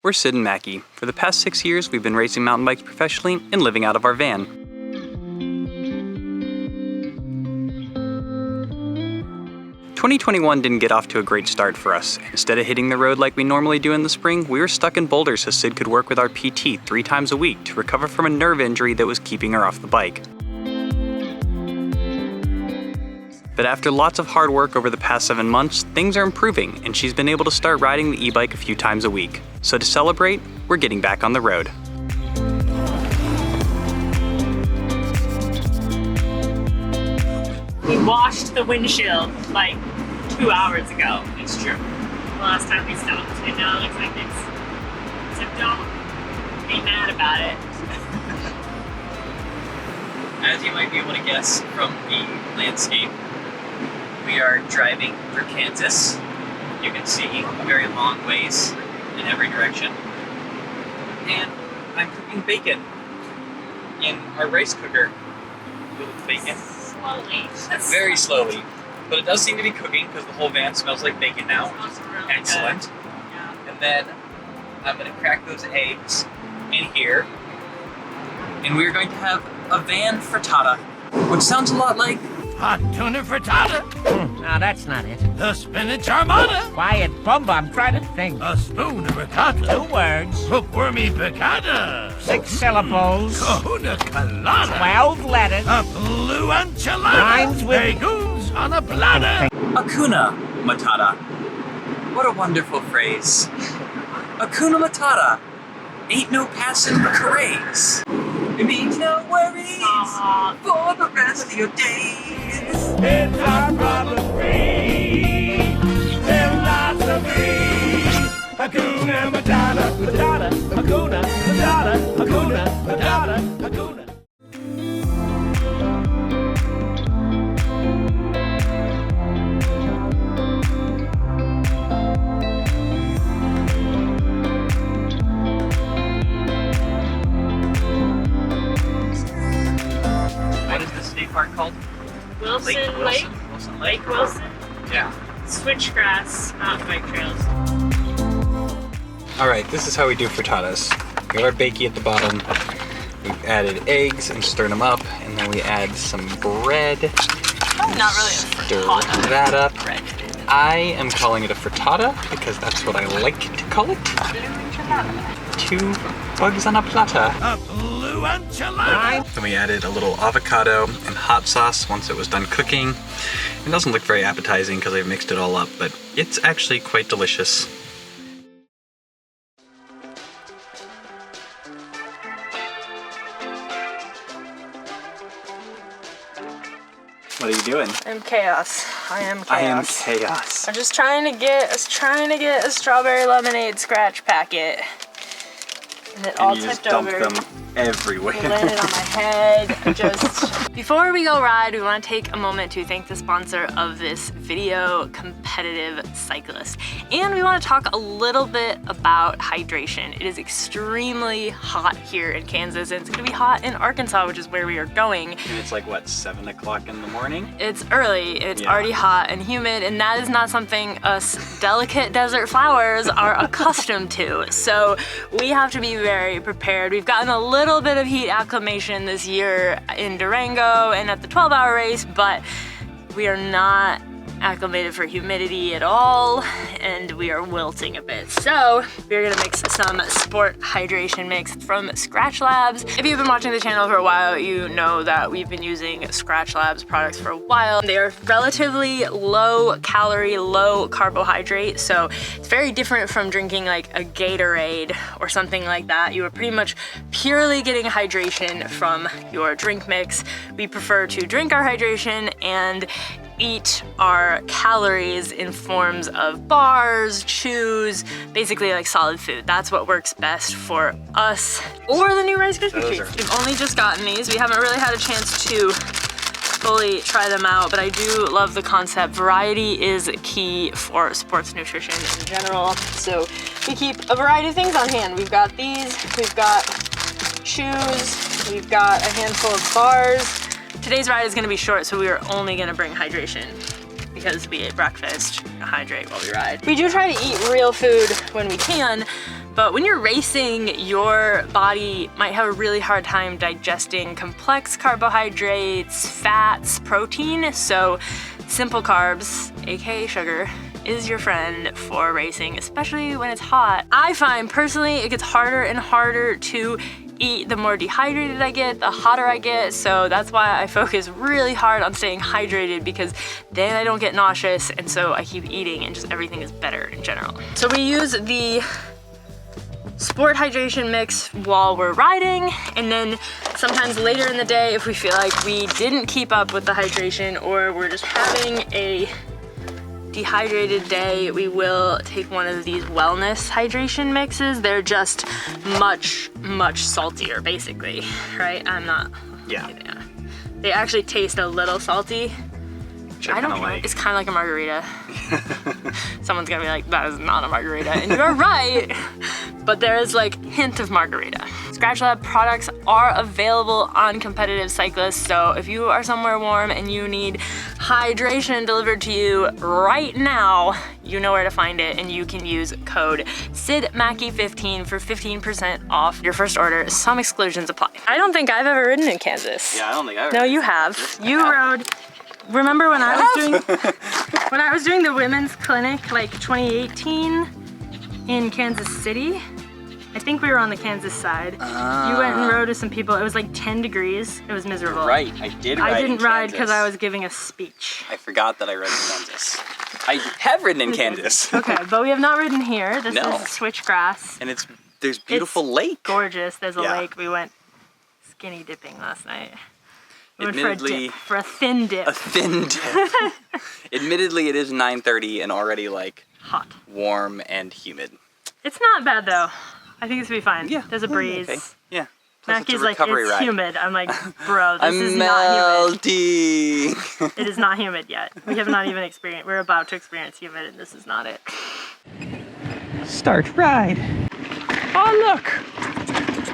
We're Sid and Mackie. For the past 6 years, we've been racing mountain bikes professionally and living out of our van. 2021 didn't get off to a great start for us. Instead of hitting the road like we normally do in the spring, we were stuck in Boulder so Sid could work with our PT 3 times a week to recover from a nerve injury that was keeping her off the bike. But after lots of hard work over the past 7 months, things are improving and she's been able to start riding the e-bike a few times a week. So to celebrate, we're getting back on the road. We washed the windshield like 2 hours ago. It's true. The last time we stopped. And now it looks like it's. So don't be mad about it. As you might be able to guess from the landscape, we are driving through Kansas. You can see a very long ways in every direction. And I'm cooking bacon in our rice cooker with bacon. Slowly. Very slowly. But it does seem to be cooking because the whole van smells like bacon now. It smells really Excellent. good. Yeah. And then I'm going to crack those eggs in here. And we're going to have a van frittata, which sounds a lot like hot tuna frittata. No, that's not it. The spinach armada. Quiet, Bumba, I'm trying to think. A spoon of ricotta. 2 words. Hookwormy piccata. 6 syllables. Kahuna colada. 12 letters. A blue enchilada. Rhymes with- Legumes on a platter. Hakuna Matata. What a wonderful phrase. Hakuna Matata. Ain't no passing the craze. It means no worries for the rest of your days. It's our problem free. Philosophy. Hakuna Matata. Matata. Hakuna Matata. Hakuna Matata. Hakuna. What is the state park called? Wilson Lake. Wilson Lake Wilson. Yeah. Switchgrass mountain bike trails. Alright, this is how we do frittatas. We have our bakey at the bottom. We've added eggs and stirred them up, and then we add some bread. Not really a Stir frittata. that up. Bread. I am calling it a frittata because that's what I like to call it. 2 bugs on a platter. A blue enchilada. Then we added a little avocado and hot sauce once it was done cooking. It doesn't look very appetizing because I've mixed it all up, but it's actually quite delicious. What are you doing? I'm chaos. I am chaos. I am chaos. I'm just trying to get a strawberry lemonade Skratch packet. And it all And you just tipped dump over. them everywhere. It landed on my head. Just before we go ride, we want to take a moment to thank the sponsor of this video, Competitive Cyclist. And we want to talk a little bit about hydration. It is extremely hot here in Kansas, and it's going to be hot in Arkansas, which is where we are going. And it's like, what, 7 o'clock in the morning? It's early, it's Yeah. already hot and humid, and that is not something us delicate desert flowers are accustomed to. So we have to be very prepared. We've gotten a little bit of heat acclimation this year in Durango and at the 12-hour race, but we are not acclimated for humidity at all, and we are wilting a bit. So we're gonna mix some sport hydration mix from Skratch Labs. If you've been watching the channel for a while, you know that we've been using Skratch Labs products for a while. They are relatively low calorie, low carbohydrate, so it's very different from drinking like a Gatorade or something like that. You are pretty much purely getting hydration from your drink mix. We prefer to drink our hydration and eat our calories in forms of bars, chews, basically like solid food. That's what works best for us. Or the new Rice Krispie treats. We've only just gotten these. We haven't really had a chance to fully try them out, but I do love the concept. Variety is key for sports nutrition in general. So we keep a variety of things on hand. We've got these, we've got chews, we've got a handful of bars. Today's ride is gonna be short, so we are only gonna bring hydration because we ate breakfast, hydrate while we ride. We do try to eat real food when we can, But when you're racing, your body might have a really hard time digesting complex carbohydrates, fats, protein. So simple carbs, aka sugar, is your friend for racing, especially when it's hot. I find personally it gets harder and harder to eat the more dehydrated I get, the hotter I get. So that's why I focus really hard on staying hydrated, because then I don't get nauseous, and so I keep eating and just everything is better in general. So we use the sport hydration mix while we're riding, and then sometimes later in the day, if we feel like we didn't keep up with the hydration or we're just having a dehydrated day, we will take one of these wellness hydration mixes. They're just much saltier, basically, right? I'm not. Yeah. They actually taste a little salty. I don't know. Like. It's kind of like a margarita. Someone's gonna be like, that is not a margarita, and you're right. But there is like hint of margarita. Skratch Lab products are available on Competitive Cyclists, so if you are somewhere warm and you need hydration delivered to you right now, you know where to find it, and you can use code SIDMACKY15 for 15% off your first order. Some exclusions apply. I don't think I've ever ridden in Kansas. Yeah, I don't think I've ever. No, you have. You rode. Remember when I was doing the women's clinic, like 2018 in Kansas City? I think we were on the Kansas side. You went and rode with some people. It was like 10 degrees. It was miserable. Right, I did ride. I didn't ride because I was giving a speech. I forgot that I rode in Kansas. I have ridden in Kansas. Okay, but we have not ridden here. This is switchgrass. And there's beautiful lake. Gorgeous. There's a lake. We went skinny dipping last night. We went for a thin dip. A thin dip. Admittedly, it is 9:30 and already like hot, warm, and humid. It's not bad though. I think it's gonna be fine. Yeah. There's a breeze. Okay. Yeah. Mackie's like, it's humid. I'm like, bro, this is not humid. It is not humid yet. We have not even experienced, we're about to experience humid, and this is not it. Start ride. Oh look!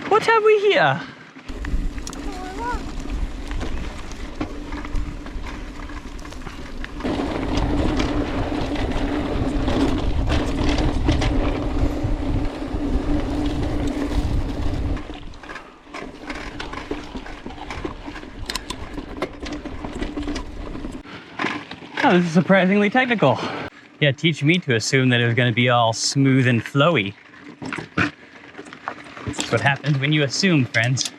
What have we here? Oh, this is surprisingly technical. Yeah, teach me to assume that it was going to be all smooth and flowy. That's what happens when you assume, friends.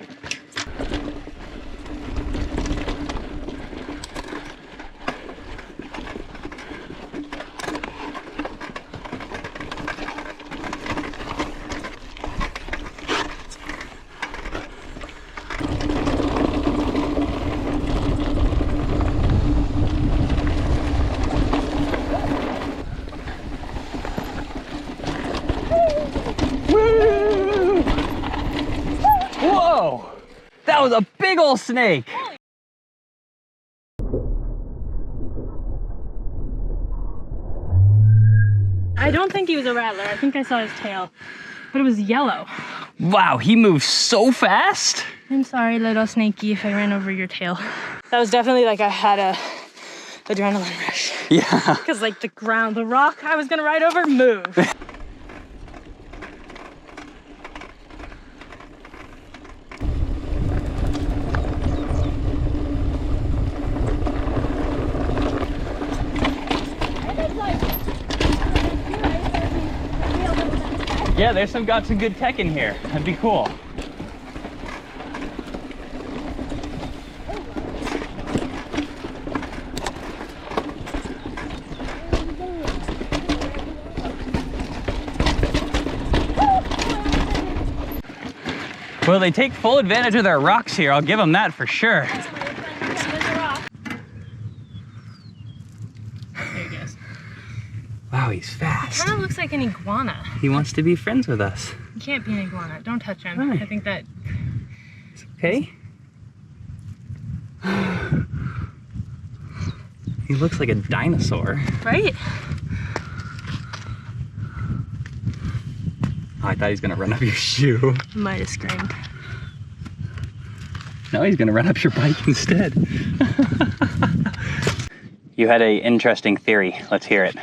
Whoa! That was a big old snake! I don't think he was a rattler. I think I saw his tail, but it was yellow. Wow, he moves so fast! I'm sorry, little snaky, if I ran over your tail. That was definitely like I had a adrenaline rush. Yeah. Because like the ground, the rock I was gonna ride over moved. Yeah, got some good tech in here. That'd be cool. Well, they take full advantage of their rocks here. I'll give them that for sure. There he goes. Wow, he's fast. Kind of looks like an iguana. He wants to be friends with us. He can't be an iguana. Don't touch him. Why? I think that. It's okay. He looks like a dinosaur. Right? Oh, I thought he was gonna run up your shoe. Might have screamed. No, he's gonna run up your bike instead. You had an interesting theory. Let's hear it.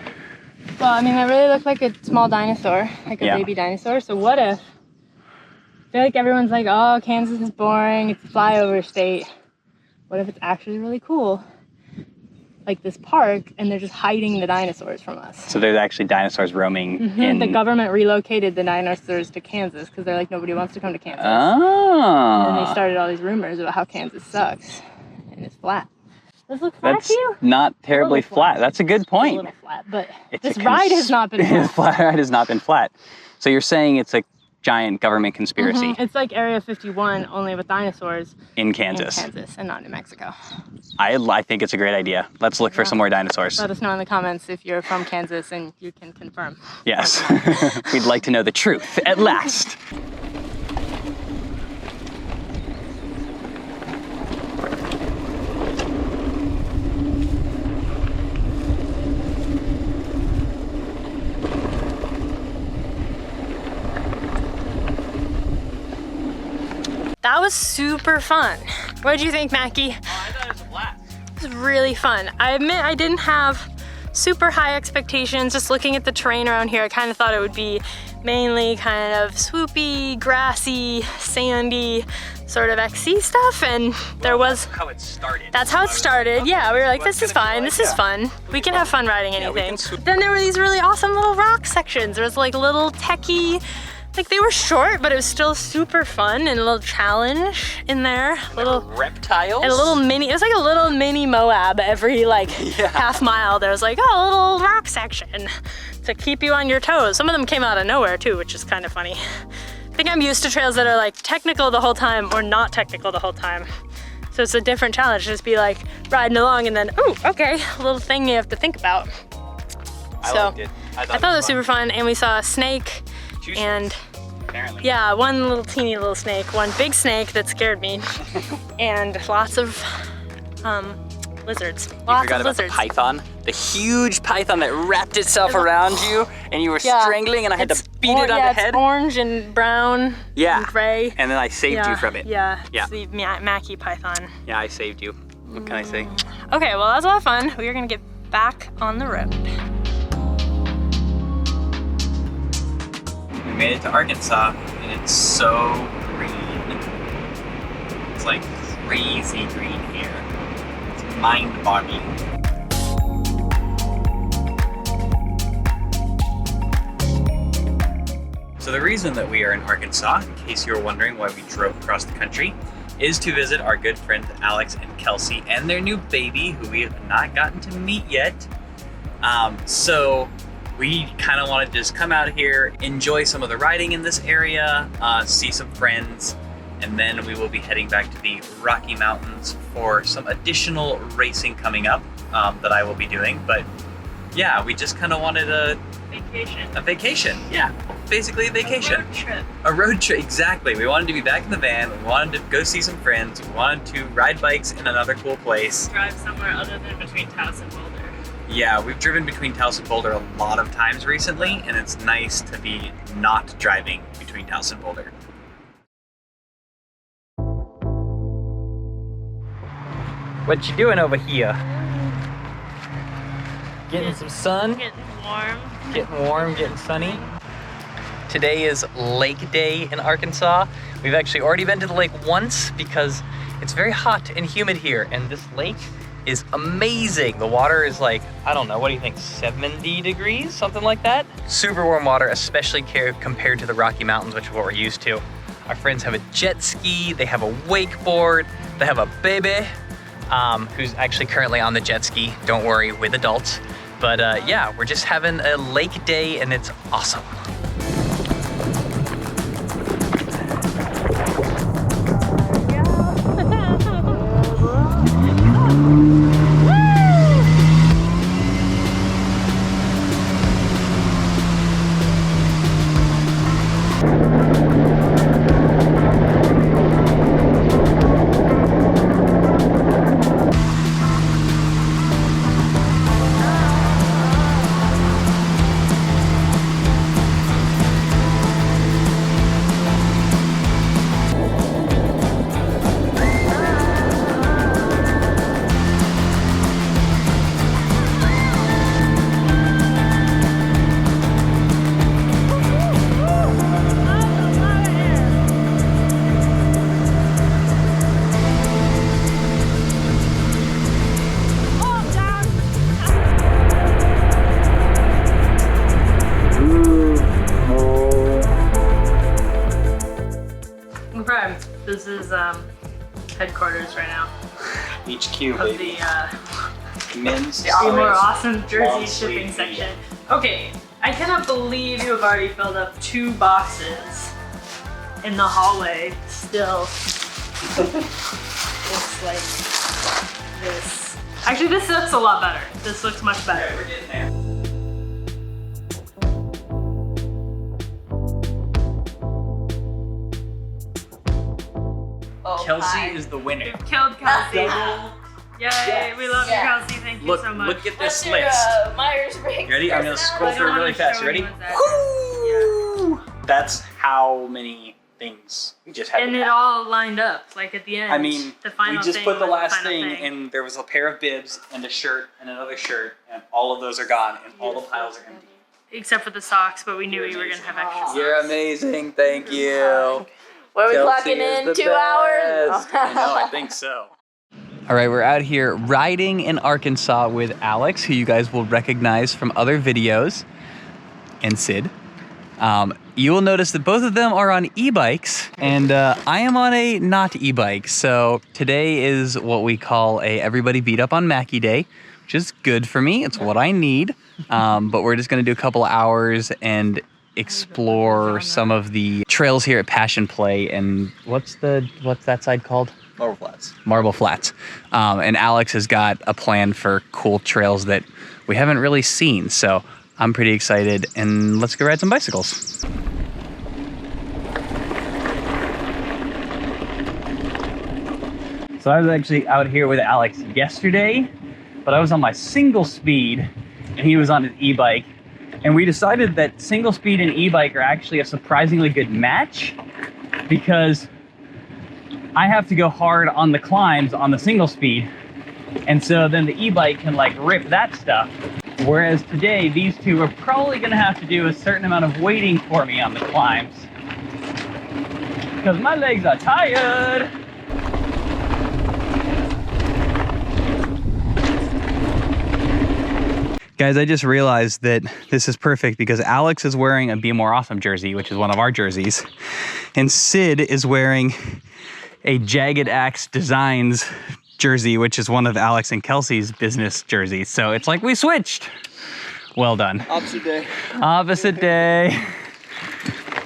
Well, I mean, it really looked like a small dinosaur, like a Yeah. baby dinosaur. So what if, I feel like everyone's like, oh, Kansas is boring, it's a flyover state. What if it's actually really cool? Like this park, and they're just hiding the dinosaurs from us. So there's actually dinosaurs roaming in... The government relocated the dinosaurs to Kansas because they're like, nobody wants to come to Kansas. Oh. And then they started all these rumors about how Kansas sucks, and it's flat. Does this look flat That's to you? not terribly It's a little flat. That's a good It's a point. little flat, but It's this a ride has not been This flat. ride has not been flat. So you're saying it's a giant government conspiracy It's like Area 51, only with dinosaurs in in Kansas. Kansas and not New Mexico. I think it's a great idea. Let's look for some more dinosaurs. Let us know in the comments if you're from Kansas and you can confirm. Yes. We'd like to know the truth at last. That was super fun. What did you think, Mackie? I thought it was a blast. It was really fun. I admit I didn't have super high expectations. Just looking at the terrain around here, I kind of thought it would be mainly kind of swoopy, grassy, sandy, sort of XC stuff, and there was... How it started. That's how it started. Yeah, we were like, this is fine, this is fun. We can have fun riding anything. Then there were these really awesome little rock sections. There was like little techie, like they were short, but it was still super fun, and a little challenge in there. Little reptiles. and a little mini, it was like a little mini Moab every like half mile. There was like, oh, a little rock section to keep you on your toes. Some of them came out of nowhere too, which is kind of funny. I think I'm used to trails that are like technical the whole time or not technical the whole time. So it's a different challenge, just be like riding along and then, oh, okay, a little thing you have to think about. I So liked it. I thought it was super fun, and we saw a snake and apparently. yeah, one little teeny little snake, one big snake that scared me, and lots of lizards. You Lots forgot of about lizards. the python, the huge python that wrapped itself around you, and you were strangling, and I had to beat it on the head. It's orange and brown and gray. And then I saved you from it. Yeah, Yeah. it's the Mackie python. Yeah, I saved you. What can I say? Okay, well that was a lot of fun. We are gonna get back on the road. We made it to Arkansas, and it's so green. It's like crazy green here. It's mind-boggling. So the reason that we are in Arkansas, in case you were wondering why we drove across the country, is to visit our good friend Alex and Kelsey and their new baby, who we have not gotten to meet yet. So we kind of wanted to just come out here, enjoy some of the riding in this area, see some friends, and then we will be heading back to the Rocky Mountains for some additional racing coming up that I will be doing. But yeah, we just kind of wanted a vacation. Yeah, basically a vacation. A road trip, exactly. We wanted to be back in the van. We wanted to go see some friends. We wanted to ride bikes in another cool place. Drive somewhere other than between Taos and Boulder. Yeah, we've driven between Taos and Boulder a lot of times recently, and it's nice to be not driving between Taos and Boulder. What you doing over here? Getting some sun? Getting warm. Getting warm, getting sunny. Today is Lake Day in Arkansas. We've actually already been to the lake once because it's very hot and humid here, and this lake is amazing. The water is like, I don't know, what do you think, 70 degrees, something like that? Super warm water, especially compared to the Rocky Mountains, which is what we're used to. Our friends have a jet ski, they have a wakeboard, they have a baby, who's actually currently on the jet ski, don't worry, with adults. But yeah, we're just having a lake day and it's awesome. This is headquarters right now HQ, of baby. the Men's. more awesome jersey long shipping sleeve section. Okay, I cannot believe you have already filled up 2 boxes in the hallway. Still, it's like this. Actually, this looks a lot better. This looks much better. Okay, we're getting there. Kelsey is the winner. We've killed Kelsey. Yay, we love you, Kelsey. Thank you Look, so much. look at this What's your, list. Myers-Briggs You ready? I'm gonna scroll I through it don't really wanna fast. show You ready? anyone's address. Woo! That's how many things we just had. And to it have. all lined up, like at the end. I mean, the final we just thing put the was last final thing, and there was a pair of bibs and a shirt and another shirt, and all of those are gone, and all the piles are empty. Except for the socks, but we knew we were gonna have extra socks. You're amazing. Thank you. Where are we Kelsey clocking is in? the 2 hours? best. I know. I think so. All right, we're out here riding in Arkansas with Alex, who you guys will recognize from other videos, and Sid. You will notice that both of them are on e-bikes, and I am on a not e-bike. So today is what we call a everybody beat up on Mackie day, which is good for me. It's what I need. But we're just gonna do a couple hours and explore some of the trails here at Passion Play. And what's that side called? Marble Flats. Marble Flats. And Alex has got a plan for cool trails that we haven't really seen. So I'm pretty excited, and let's go ride some bicycles. So I was actually out here with Alex yesterday, but I was on my single speed and he was on his e-bike. And we decided that single speed and e-bike are actually a surprisingly good match, because I have to go hard on the climbs on the single speed. And so then the e-bike can like rip that stuff. Whereas today, these two are probably gonna have to do a certain amount of waiting for me on the climbs, because my legs are tired. Guys, I just realized that this is perfect because Alex is wearing a Be More Awesome jersey, which is one of our jerseys, and Sid is wearing a Jagged Axe Designs jersey, which is one of Alex and Kelsey's business jerseys. So it's like we switched. Well done. Opposite day. Opposite day.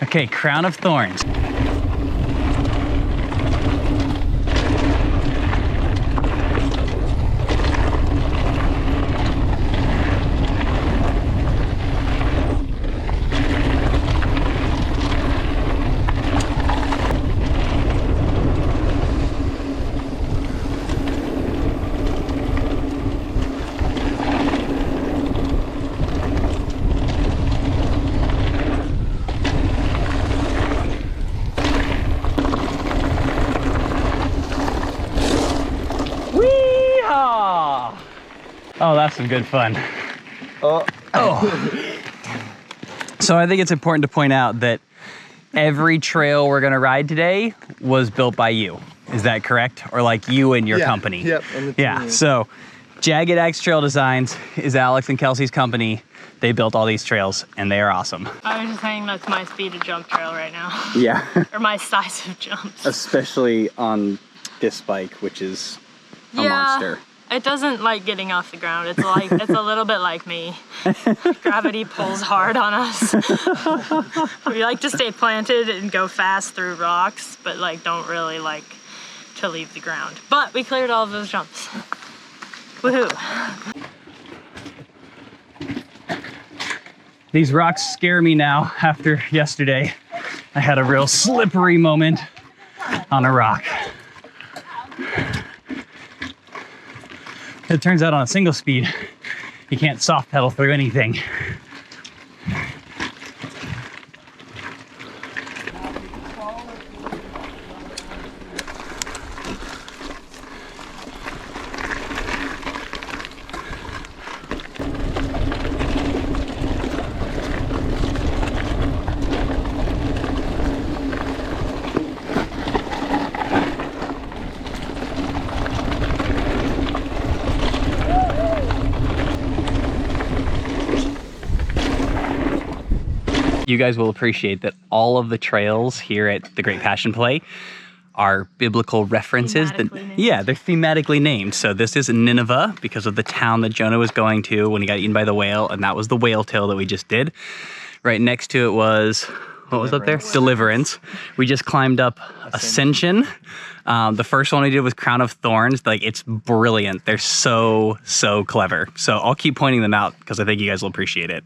Okay, Crown of Thorns. Oh, that's some good fun. Oh. So I think it's important to point out that every trail we're gonna ride today was built by you. Is that correct? Or like you and your company? Yep. And the Yeah, team. so Jagged Axe Trail Designs is Alex and Kelsey's company. They built all these trails and they are awesome. I was just saying that's my speed of jump trail right now. Yeah, Or my size of jumps. especially on this bike, which is a monster. It doesn't like getting off the ground. It's like it's a little bit like me. Gravity pulls hard on us. We like to stay planted and go fast through rocks, but like don't really like to leave the ground. But we cleared all of those jumps. Woohoo. These rocks scare me now after yesterday. I had a real slippery moment on a rock. It turns out on a single speed, you can't soft pedal through anything. You guys will appreciate that all of the trails here at the Great Passion Play are biblical references. Yeah, they're thematically named. So this is Nineveh because of the town that Jonah was going to when he got eaten by the whale, and that was the whale tale that we just did. Right next to it was, what was up there? Deliverance. We just climbed up Ascension. The first one we did was Crown of Thorns. Like, it's brilliant. They're so clever. So I'll keep pointing them out because I think you guys will appreciate it.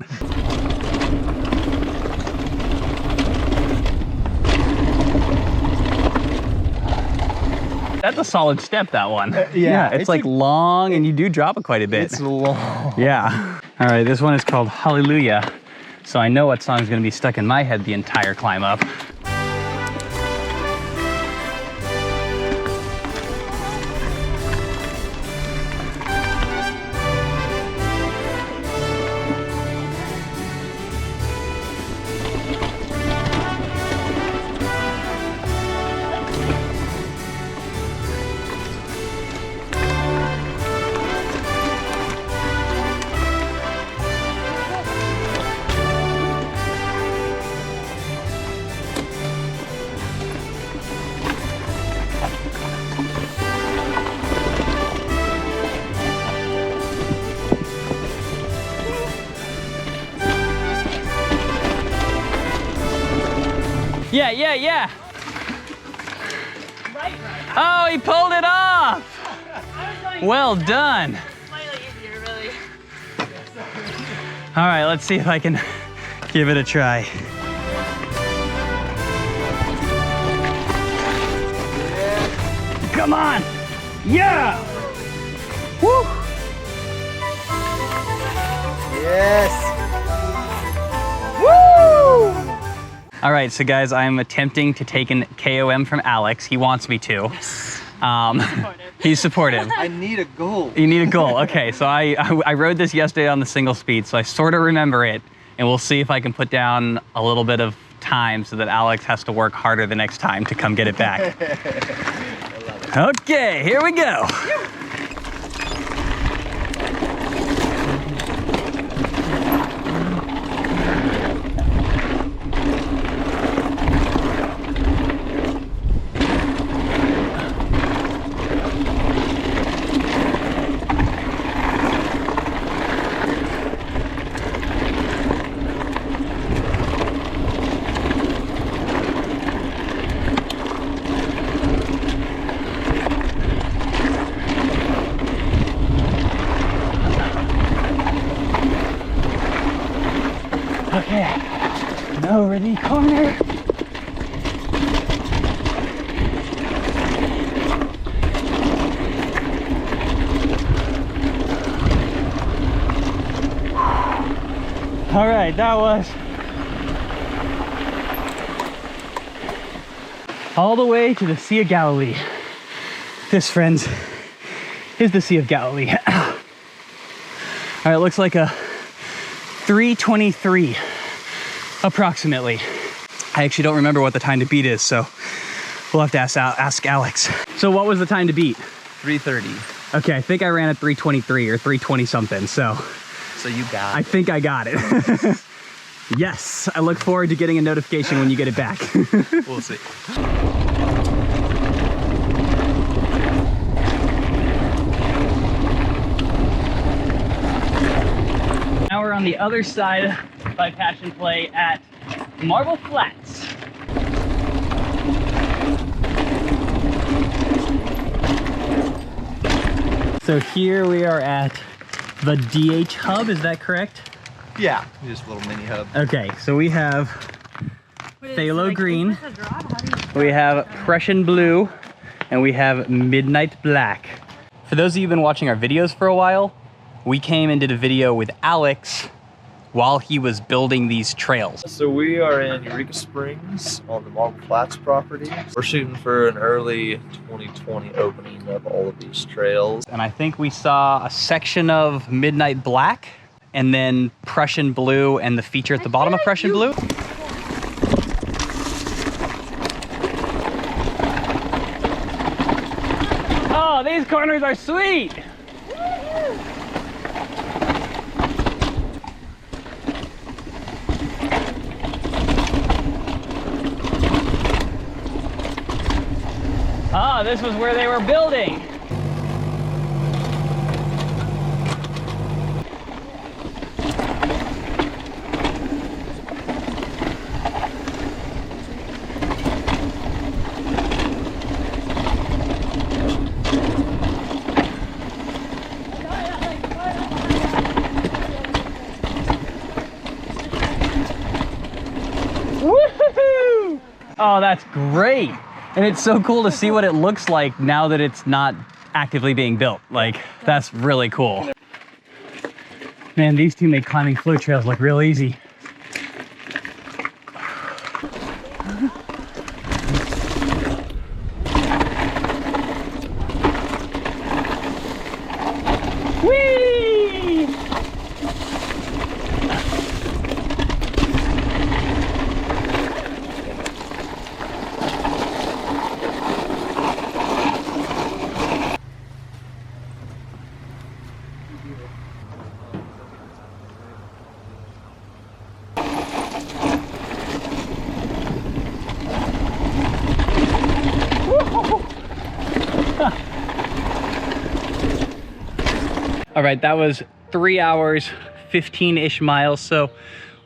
That's a solid step, that one. Yeah, it's like long and you do drop it quite a bit. It's long. Yeah. All right, this one is called Hallelujah. So I know what song's gonna be stuck in my head the entire climb up. Yeah. Oh, he pulled it off. Well done. Slightly easier, really. All right, let's see if I can give it a try. Come on. Yeah. Woo. Yes. Woo! All right, so guys, I'm attempting to take an KOM from Alex. He wants me to. He's supportive. I need a goal. You need a goal. Okay, so I rode this yesterday on the single speed, so I sort of remember it, and we'll see if I can put down a little bit of time so that Alex has to work harder the next time to come get it back. Okay, here we go. Okay, over the corner. All right, that was all the way to the Sea of Galilee. This, friends, is the Sea of Galilee. All right, it looks like a 3:23 approximately. I actually don't remember what the time to beat is, so we'll have to ask Alex. So what was the time to beat? 3:30. Okay, I think I ran at 3:23 or 3:20 something, so You got I think I got it. Yes, I look forward to getting a notification when you get it back. We'll see. Now we're on the other side by Passion Play at Marble Flats. So here we are at the DH Hub, is that correct? Yeah, just a little mini hub. Okay, so we have Phthalo Green, we have Prussian Blue, and we have Midnight Black. For those of you who've been watching our videos for a while, we came and did a video with Alex while he was building these trails. So we are in Eureka Springs on the Marble Flats property. We're shooting for an early 2020 opening of all of these trails. And I think we saw a section of Midnight Black and then Prussian Blue and the feature at the bottom of Prussian Blue. Oh, these corners are sweet! Ah, this was where they were building. Woohoo! Oh, that's great. And it's so cool to see what it looks like now that it's not actively being built. Like, that's really cool. Man, these two make climbing flow trails look real easy. Whee! All right, that was 3 hours, 15-ish miles. So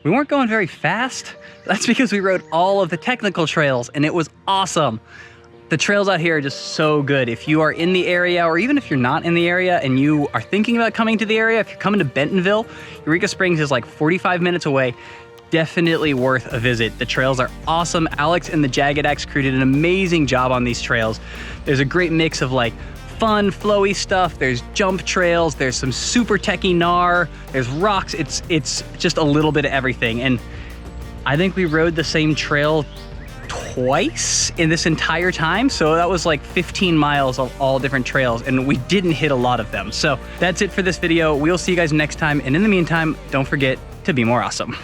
we weren't going very fast. That's because we rode all of the technical trails and it was awesome. The trails out here are just so good. If you are in the area, or even if you're not in the area and you are thinking about coming to the area, if you're coming to Bentonville, Eureka Springs is like 45 minutes away. Definitely worth a visit. The trails are awesome. Alex and the Jagged Axe crew did an amazing job on these trails. There's a great mix of like fun, flowy stuff. There's jump trails. There's some super techy gnar. There's rocks. It's just a little bit of everything. And I think we rode the same trail twice in this entire time. So that was like 15 miles of all different trails, and we didn't hit a lot of them. So that's it for this video. We'll see you guys next time. And in the meantime, don't forget to be more awesome.